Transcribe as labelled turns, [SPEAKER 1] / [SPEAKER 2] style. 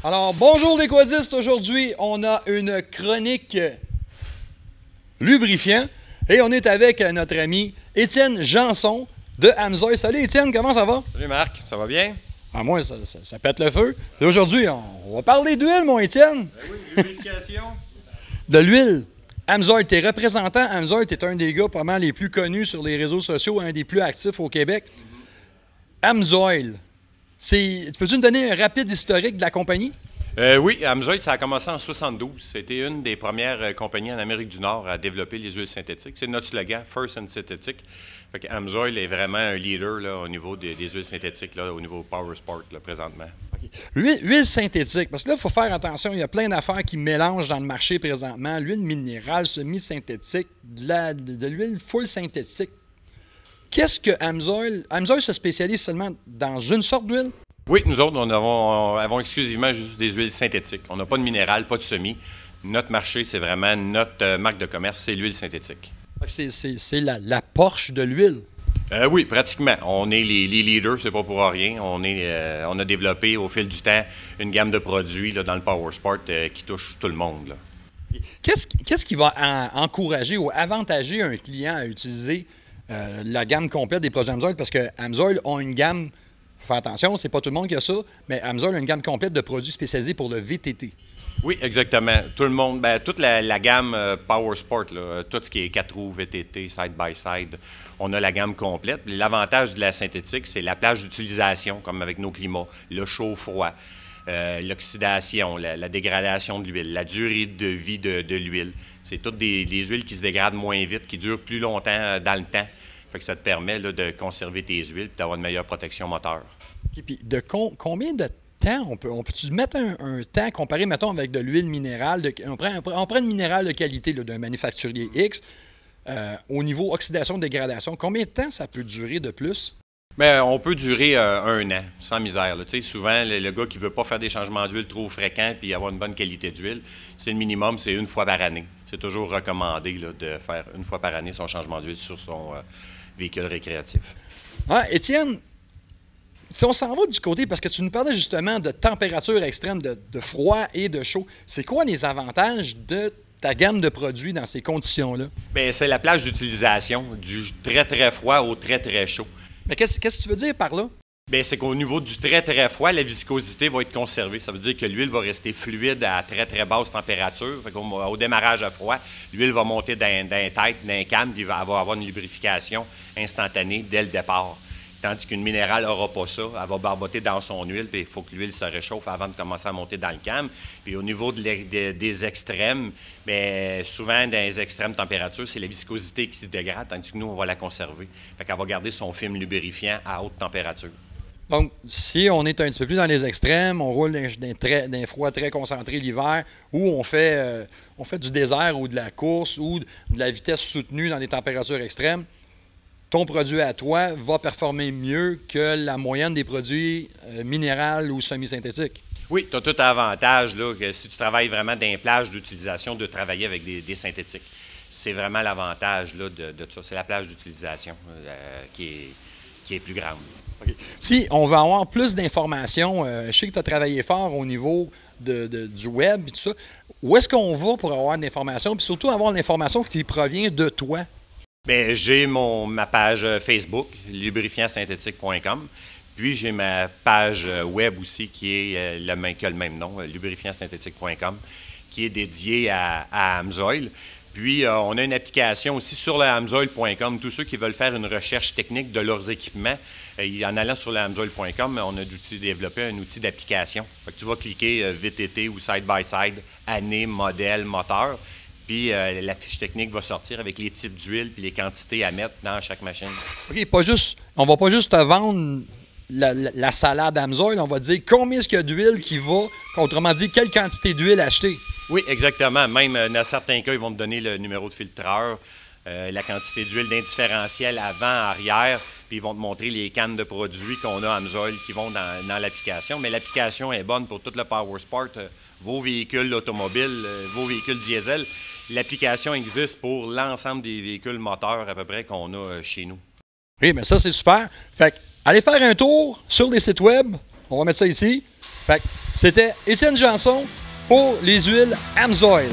[SPEAKER 1] Alors, bonjour les quadistes. Aujourd'hui, on a une chronique lubrifiant et on est avec notre ami Étienne Janson de Amsoil. Salut Étienne, comment ça va?
[SPEAKER 2] Salut Marc, ça va bien?
[SPEAKER 1] Ah, moi, ça pète le feu. Et aujourd'hui, on va parler d'huile, mon Étienne.
[SPEAKER 2] Ben oui, lubrification.
[SPEAKER 1] De l'huile. Amsoil, t'es représentant. Amsoil, t'es un des gars probablement les plus connus sur les réseaux sociaux, un des plus actifs au Québec. Amsoil, peux-tu me donner un rapide historique de la compagnie?
[SPEAKER 2] Oui, Amsoil, ça a commencé en 72. C'était une des premières compagnies en Amérique du Nord à développer les huiles synthétiques. C'est notre slogan, First and Synthetic. Fait que Amsoil est vraiment un leader là, au niveau des huiles synthétiques, là, au niveau Power Sport là, présentement.
[SPEAKER 1] Okay. Huile synthétique, parce que là, il faut faire attention, il y a plein d'affaires qui mélangent dans le marché présentement. L'huile minérale, semi-synthétique, de l'huile full synthétique. Qu'est-ce que Amsoil se spécialise seulement dans une sorte d'huile?
[SPEAKER 2] Oui, nous autres, nous avons exclusivement juste des huiles synthétiques. On n'a pas de minéral, pas de semi. Notre marché, c'est vraiment notre marque de commerce, c'est l'huile synthétique.
[SPEAKER 1] C'est la Porsche de l'huile.
[SPEAKER 2] Oui, pratiquement. On est les leaders, c'est pas pour rien. On a développé au fil du temps une gamme de produits là, dans le Power Sport qui touche tout le monde. Là.
[SPEAKER 1] Qu'est-ce qui va encourager ou avantager un client à utiliser la gamme complète des produits Amsoil? Parce que Amsoil a une gamme, il faut faire attention, c'est pas tout le monde qui a ça, mais Amsoil a une gamme complète de produits spécialisés pour le VTT.
[SPEAKER 2] Oui, exactement. Tout le monde, toute la gamme Power Sport, là, tout ce qui est 4 roues, VTT, side-by-side, on a la gamme complète. L'avantage de la synthétique, c'est la plage d'utilisation, comme avec nos climats, le chaud-froid, l'oxydation, la dégradation de l'huile, la durée de vie de l'huile. C'est toutes des huiles qui se dégradent moins vite, qui durent plus longtemps dans le temps. Fait que ça te permet là, de conserver tes huiles et d'avoir une meilleure protection moteur.
[SPEAKER 1] Et puis, combien de temps on peut-tu mettre un temps comparé, mettons, avec de l'huile minérale? On prend une minérale de qualité d'un manufacturier X. Au niveau oxydation-dégradation, combien de temps ça peut durer de plus?
[SPEAKER 2] Bien, on peut durer 1 an, sans misère. Souvent, le gars qui ne veut pas faire des changements d'huile trop fréquents puis avoir une bonne qualité d'huile, c'est le minimum, c'est 1 fois par année. C'est toujours recommandé là, de faire 1 fois par année son changement d'huile sur son véhicule récréatif.
[SPEAKER 1] Ah, Étienne, si on s'en va du côté, parce que tu nous parlais justement de température extrême, de froid et de chaud, c'est quoi les avantages de ta gamme de produits dans ces conditions-là?
[SPEAKER 2] Bien, c'est la plage d'utilisation, du très, très froid au très, très chaud.
[SPEAKER 1] Mais qu'est-ce que tu veux dire par là?
[SPEAKER 2] Bien, c'est qu'au niveau du très, très froid, la viscosité va être conservée. Ça veut dire que l'huile va rester fluide à très, très basse température. Fait au démarrage à froid, l'huile va monter dans tête, dans un canne, puis elle va avoir une lubrification instantanée dès le départ. Tandis qu'une minérale n'aura pas ça. Elle va barboter dans son huile, puis il faut que l'huile se réchauffe avant de commencer à monter dans le cam. Puis au niveau des extrêmes, bien, souvent dans les extrêmes températures, c'est la viscosité qui se dégrade, tandis que nous, on va la conserver. Fait qu'elle va garder son film lubrifiant à haute température.
[SPEAKER 1] Donc, si on est un petit peu plus dans les extrêmes, on roule d'un froid très concentré l'hiver, ou on fait du désert ou de la course ou de la vitesse soutenue dans des températures extrêmes, ton produit à toi va performer mieux que la moyenne des produits minéraux ou semi-synthétiques.
[SPEAKER 2] Oui, tu as tout avantage là, que si tu travailles vraiment dans les plages d'utilisation, de travailler avec des synthétiques. C'est vraiment l'avantage là, de ça. C'est la plage d'utilisation qui est plus grande.
[SPEAKER 1] Okay. Si on veut avoir plus d'informations, je sais que tu as travaillé fort au niveau du web et tout ça. Où est-ce qu'on va pour avoir de l'information, puis surtout avoir l'information qui provient de toi?
[SPEAKER 2] Bien, j'ai ma page Facebook, lubrifiantsynthétique.com. Puis j'ai ma page web aussi qui est qui a le même nom, lubrifiantsynthétique.com, qui est dédiée à Amsoil. Puis on a une application aussi sur le amsoil.com. Tous ceux qui veulent faire une recherche technique de leurs équipements, en allant sur le amsoil.com, on a développé un outil d'application. Fait que tu vas cliquer VTT ou side-by-side, année, modèle, moteur. Puis la fiche technique va sortir avec les types d'huile et les quantités à mettre dans chaque machine.
[SPEAKER 1] OK, on va pas juste te vendre la salade Amsoil, on va dire combien est-ce qu'il y a d'huile qui va, autrement dit, quelle quantité d'huile acheter.
[SPEAKER 2] Oui, exactement. Même dans certains cas, ils vont te donner le numéro de filtreur, la quantité d'huile d'indifférentiel avant, arrière, puis ils vont te montrer les cannes de produits qu'on a Amsoil qui vont dans l'application. Mais l'application est bonne pour tout le Power Sport, vos véhicules automobiles, vos véhicules diesel. L'application existe pour l'ensemble des véhicules moteurs à peu près qu'on a chez nous.
[SPEAKER 1] Oui, mais ça, c'est super. Fait que, allez faire un tour sur les sites web. On va mettre ça ici. Fait que c'était Étienne Janson pour les huiles Amsoil.